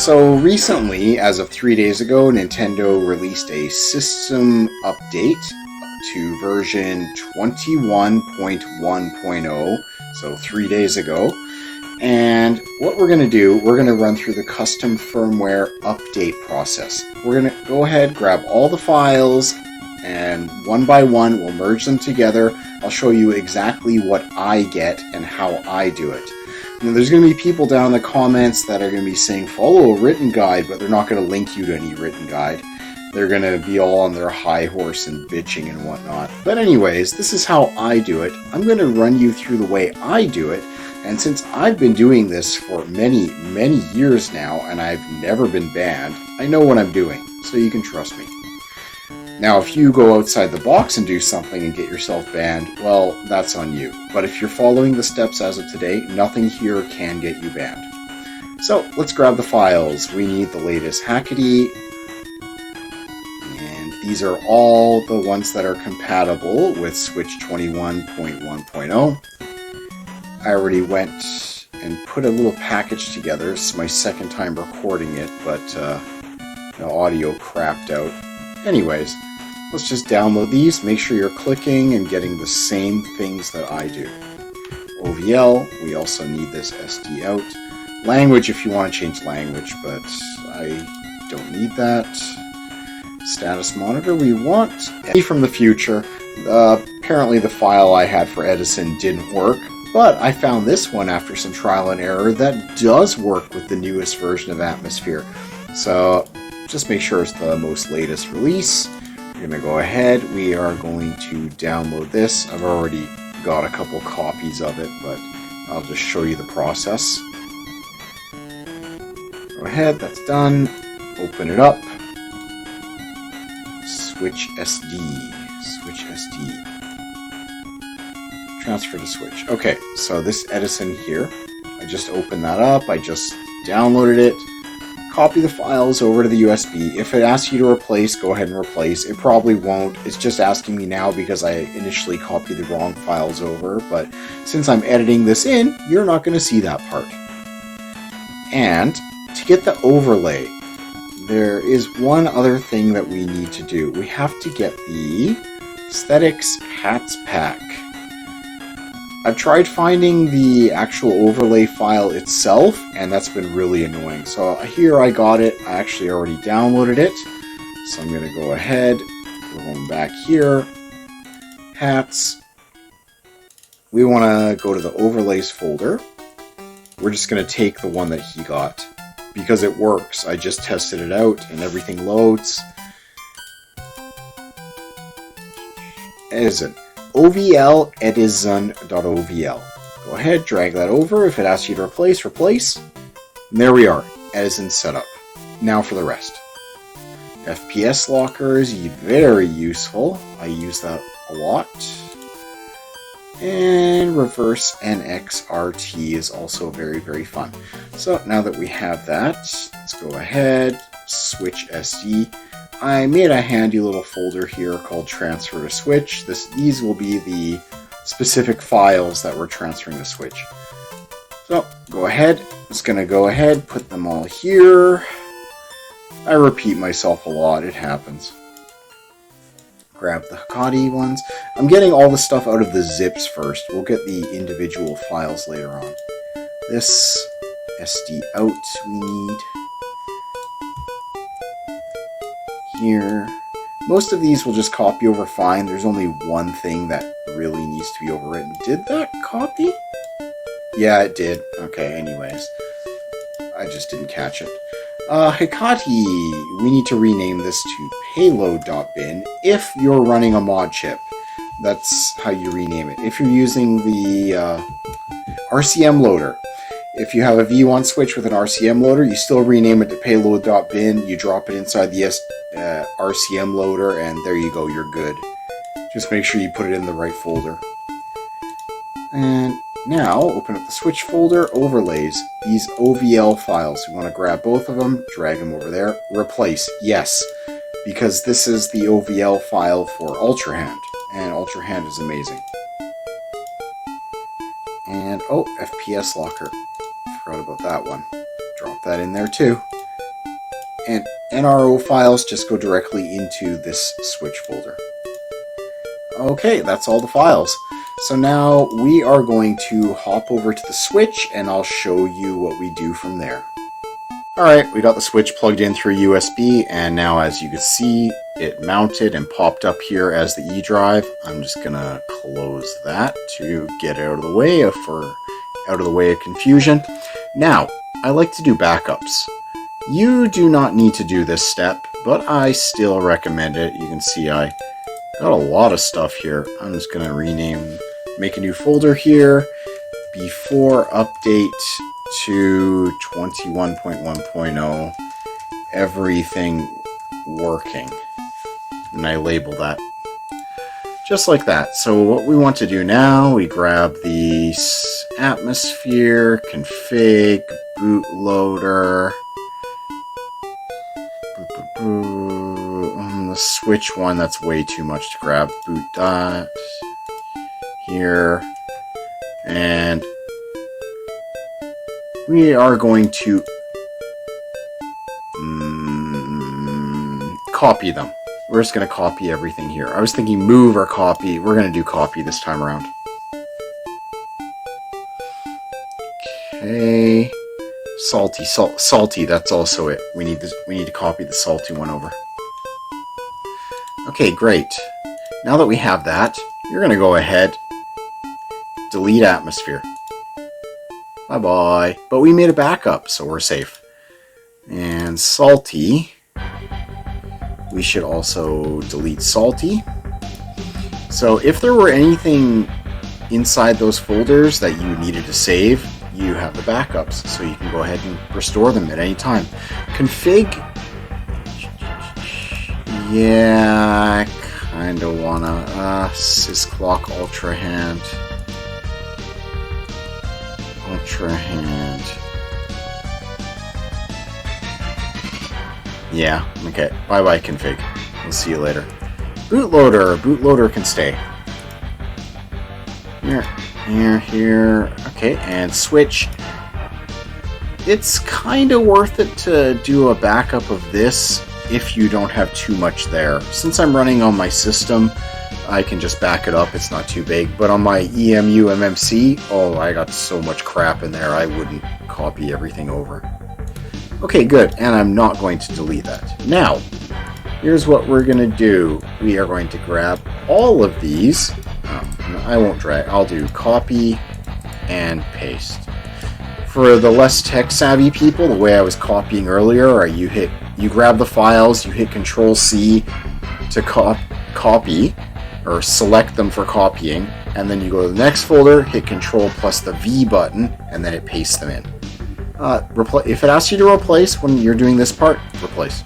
So recently, as of 3 days ago, Nintendo released a system update to version 21.1.0, so 3 days ago. And what we're going to do, we're going to run through the custom firmware update process. We're going to go ahead, grab all the files, and one by one, we'll merge them together. I'll show you exactly what I get and how I do it. Now, there's going to be people down in the comments that are going to be saying, follow a written guide, but they're not going to link you to any written guide. They're going to be all on their high horse and bitching and whatnot. But anyways, this is how I do it. I'm going to run you through the way I do it. And since I've been doing this for many, many years now, and I've never been banned, I know what I'm doing, so you can trust me. Now, if you go outside the box and do something and get yourself banned, well, that's on you. But if you're following the steps as of today, nothing here can get you banned. So, let's grab the files. We need the latest Hekete, and these are all the ones that are compatible with Switch 21.1.0. I already went and put a little package together. It's my second time recording it, but the audio crapped out. Anyways, let's just download these. Make sure you're clicking and getting the same things that I do. OVL, we also need this SD out. Language if you want to change language, but I don't need that. Status monitor we want. From the future, apparently the file I had for Edison didn't work, but I found this one after some trial and error that does work with the newest version of Atmosphere. So just make sure it's the most latest release. We're going to go ahead. We are going to download this. I've already got a couple copies of it, but I'll just show you the process. Go ahead. That's done. Open it up. Switch SD. Switch SD. Transfer to Switch. Okay, so this Edison here, I just opened that up. I just downloaded it. Copy the files over to the USB. If it asks you to replace, go ahead and replace. It probably won't. It's just asking me now because I initially copied the wrong files over. But since I'm editing this in, you're not going to see that part. And to get the overlay, there is one other thing that we need to do. We have to get the Aesthetics Hats Pack. I've tried finding the actual overlay file itself, and that's been really annoying. So here I got it. I actually already downloaded it. So I'm going to go ahead. We're going back here. Hats. We want to go to the overlays folder. We're just going to take the one that he got because it works. I just tested it out and everything loads. Edison. OVL Edison.ovl. Go ahead, drag that over. If it asks you to replace, replace. And there we are. Edison setup. Now for the rest. FPS locker is very useful. I use that a lot. And reverse NXRT is also very, very fun. So now that we have that, let's go ahead, switch SD. I made a handy little folder here called Transfer to Switch. These will be the specific files that we're transferring to Switch. So, go ahead. I'm just going to go ahead, put them all here. I repeat myself a lot. It happens. Grab the Hekete ones. I'm getting all the stuff out of the zips first. We'll get the individual files later on. This SD out we need. Here. Most of these will just copy over fine. There's only one thing that really needs to be overwritten. Did that copy? Yeah, it did. Okay, anyways. I just didn't catch it. Hekete, we need to rename this to payload.bin if you're running a mod chip. That's how you rename it. If you're using the RCM loader, if you have a V1 switch with an RCM loader, you still rename it to payload.bin, you drop it inside the RCM loader, and there you go, you're good. Just make sure you put it in the right folder. And now, open up the switch folder, overlays, these OVL files. We want to grab both of them, drag them over there, replace, yes, because this is the OVL file for Ultrahand, and Ultrahand is amazing. And, oh, FPS locker. Forgot about that one. Drop that in there too. and NRO files just go directly into this switch folder. Okay, that's all the files. So now we are going to hop over to the switch and I'll show you what we do from there. Alright, we got the switch plugged in through USB, and now as you can see, it mounted and popped up here as the E drive. I'm just gonna close that to get out of the way of confusion. Now, I like to do backups. You do not need to do this step, but I still recommend it. You can see I got a lot of stuff here. I'm just gonna make a new folder here, before update to 21.1.0, everything working, and I label that just like that. So what we want to do now, we grab the atmosphere, config, bootloader, the switch one, that's way too much to grab, boot dot here, and we are going to copy them. We're just going to copy everything here. I was thinking move or copy. We're going to do copy this time around. Okay. Salty, that's also it. We need to copy the salty one over. Okay, great. Now that we have that, you're going to go ahead, delete atmosphere. Bye-bye. But we made a backup, so we're safe. And salty, we should also delete salty. So if there were anything inside those folders that you needed to save, you have the backups, so you can go ahead and restore them at any time. Config, yeah, I kind of wanna, sysclock ultrahand. Yeah, okay. Bye-bye config. We'll see you later. Bootloader can stay. Here. Okay, and switch. It's kind of worth it to do a backup of this if you don't have too much there. Since I'm running on my system, I can just back it up, it's not too big. But on my EMUMMC, oh, I got so much crap in there, I wouldn't copy everything over. Okay, good, and I'm not going to delete that. Now, here's what we're going to do. We are going to grab all of these. I won't drag, I'll do copy and paste. For the less tech-savvy people, the way I was copying earlier, you grab the files, you hit Control-C to copy, or select them for copying, and then you go to the next folder, hit Control plus the V button, and then it pastes them in. If it asks you to replace when you're doing this part, replace.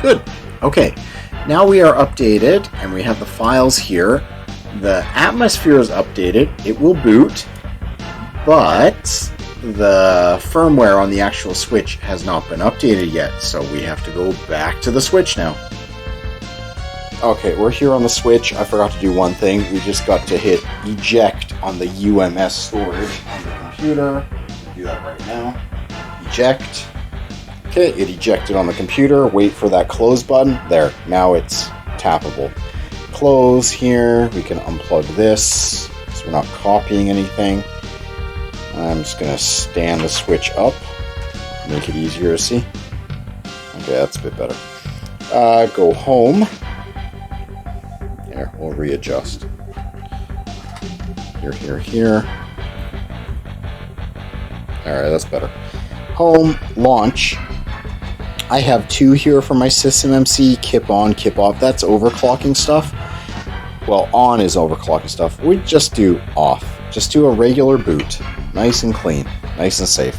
Good. Okay. Now we are updated, and we have the files here. The atmosphere is updated. It will boot, but the firmware on the actual switch has not been updated yet, so we have to go back to the switch now. Okay, we're here on the switch. I forgot to do one thing. We just got to hit eject on the UMS storage on the computer. We'll do that right now. Eject. Okay, it ejected on the computer. Wait for that close button. There, now it's tappable. Close here. We can unplug this because we're not copying anything. I'm just going to stand the switch up, make it easier to see. Okay, that's a bit better. Go home. Here, we'll readjust. Here. Alright, that's better. Home, launch. I have two here for my sysnand, kip on, kip off. That's overclocking stuff. Well, on is overclocking stuff. We just do off. Just do a regular boot. Nice and clean. Nice and safe.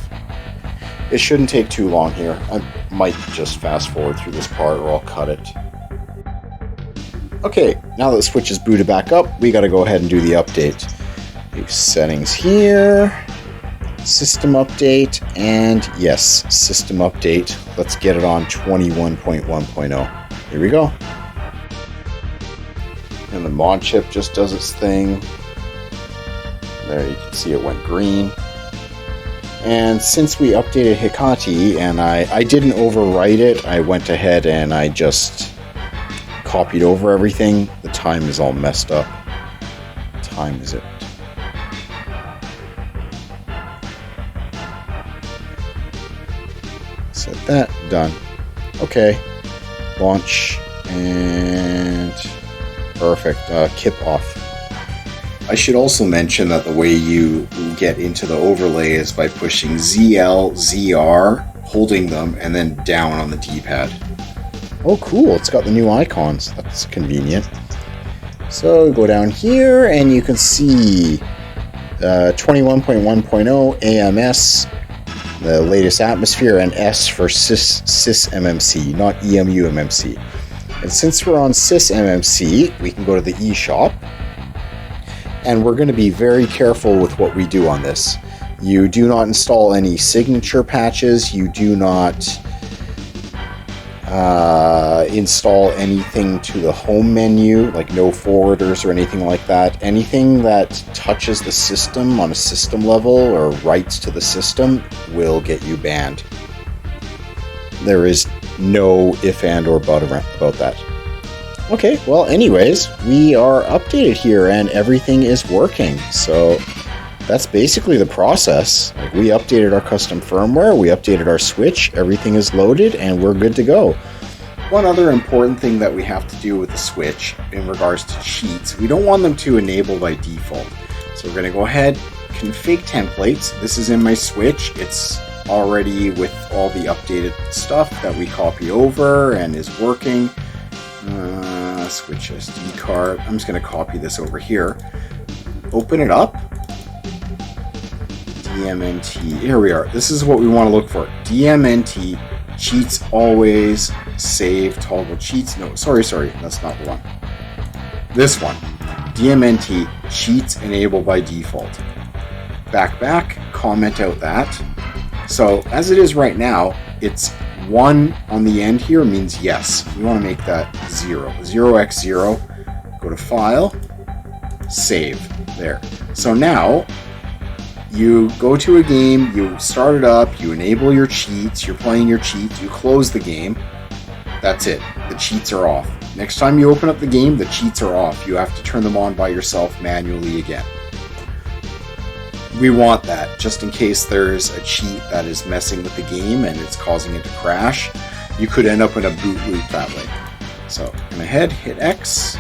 It shouldn't take too long here. I might just fast forward through this part or I'll cut it. Okay, now that the switch is booted back up, we got to go ahead and do the update. Do settings here. System update, and yes, system update. Let's get it on 21.1.0. Here we go. And the mod chip just does its thing. There, you can see it went green. And since we updated Hekete and I didn't overwrite it, I went ahead and I just copied over everything. The time is all messed up. What time is it? Set that, done. Okay, launch, and perfect, kip off. I should also mention that the way you get into the overlay is by pushing ZL, ZR, holding them, and then down on the D-pad. Oh cool, it's got the new icons, that's convenient. So go down here and you can see 21.1.0 AMS, the latest atmosphere, and S for sysMMC, not EMUMMC. And since we're on sysMMC, we can go to the eShop, and we're going to be very careful with what we do on this. You do not install any signature patches, you do not install anything to the home menu, like no forwarders or anything like that. Anything that touches the system on a system level or writes to the system will get you banned. There is no if and or but about that. Okay, well anyways, we are updated here and everything is working. So that's basically the process. Like, we updated our custom firmware, we updated our switch, everything is loaded, and we're good to go. One other important thing that we have to do with the switch in regards to cheats, we don't want them to enable by default. So we're going to go ahead, config templates. This is in my switch. It's already with all the updated stuff that we copy over and is working. Switch SD card. I'm just going to copy this over here. Open it up. DMNT. Here we are. This is what we want to look for. DMNT. Cheats always. Save toggle cheats. No, sorry. That's not the one. This one. DMNT. Cheats enable by default. Back. Comment out that. So as it is right now, it's 1 on the end here means yes. We want to make that 0. 0x0. Go to File. Save. There. So now, you go to a game, you start it up, you enable your cheats, you're playing your cheats, you close the game. That's it. The cheats are off. Next time you open up the game, the cheats are off. You have to turn them on by yourself manually again. We want that, just in case there's a cheat that is messing with the game and it's causing it to crash. You could end up in a boot loop that way. So, come ahead, hit X,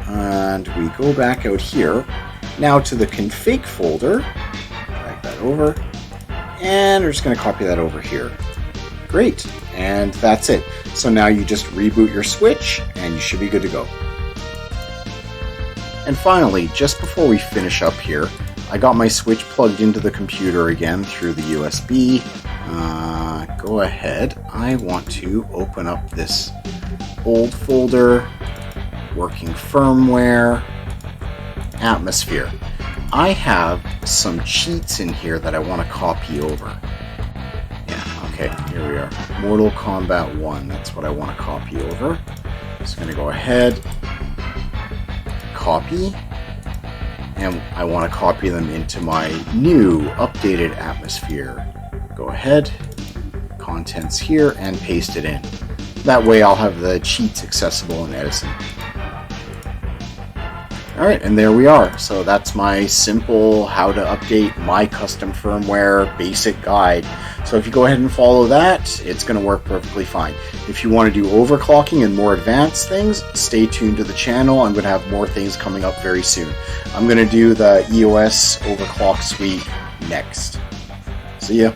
and we go back out here. Now to the config folder, drag that over, and we're just going to copy that over here. Great, and that's it. So now you just reboot your switch, and you should be good to go. And finally, just before we finish up here, I got my switch plugged into the computer again through the USB. Go ahead, I want to open up this old folder, working firmware, atmosphere. I have some cheats in here that I want to copy over. Yeah, okay, here we are. Mortal Kombat 1, that's what I want to copy over. Just going to go ahead, copy, and I want to copy them into my new updated atmosphere. Go ahead, contents here, and paste it in. That way I'll have the cheats accessible in Edison. Alright, and there we are. So that's my simple how to update my custom firmware basic guide. So if you go ahead and follow that, it's going to work perfectly fine. If you want to do overclocking and more advanced things, stay tuned to the channel. I'm going to have more things coming up very soon. I'm going to do the EOS overclock suite next. See ya.